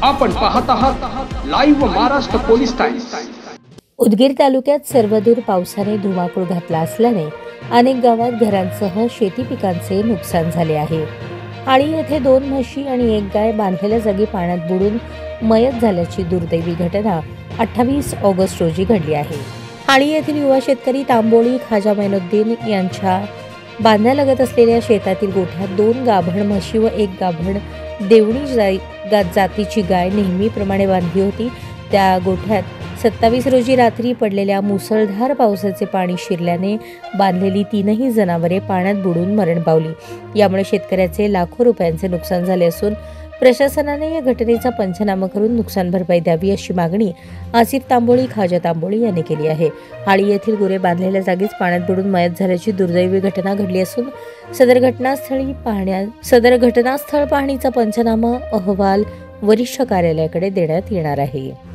आपण पाहत आहात live Maharashtra police times. Udgir तालुक्यात सर्वदूर पावसाने धुमाकूळ घातला असल्याने अनेक गावात घरांसह शेती पिकांचे नुकसान झाले आहे। आळी येथे 2 म्हशी आणि 1 गाय बांधलेल्या जागी पाण्यात बुडून मयत झाल्याची दुर्दैवी घटना 28 ऑगस्ट रोजी घडली आहे। आळी येथील युवा शेतकरी तांबोळी खाजा मैनुद्दीन यांच्या बांधालगत असलेल्या शेतातील गोठ्यात 2 गाभण म्हशी व 1 गाभण देवणी जातीची गाय नेहमीप्रमाणे बांधली होती। त्या गोठ्यात 27 रोजी रात्री पडलेल्या मुसळधार पावसाचे पाणी शिरल्याने बांधलेली 3ही जनावरे पाण्यात बुडून मरण पावली। यामुळे शेतकऱ्याचे लाखो रुपयांचे नुकसान झाले असून प्रशासनाने या घटनेचा पंचनामा करून नुकसान भरपाई द्यावी अशी मागणी आसिफ तांबोळी खाजा तांबोळी यांनी केली आहे। आळी येथील गुरे बांधलेल्या जागीच पाण्यात बुडून मयत झाल्याची दुर्दैवी घटना घडली असून सदर घटनास्थळ पाहणीचा पंचनामा अहवाल वरिष्ठ कार्यालयाकडे देण्यात येणार आहे।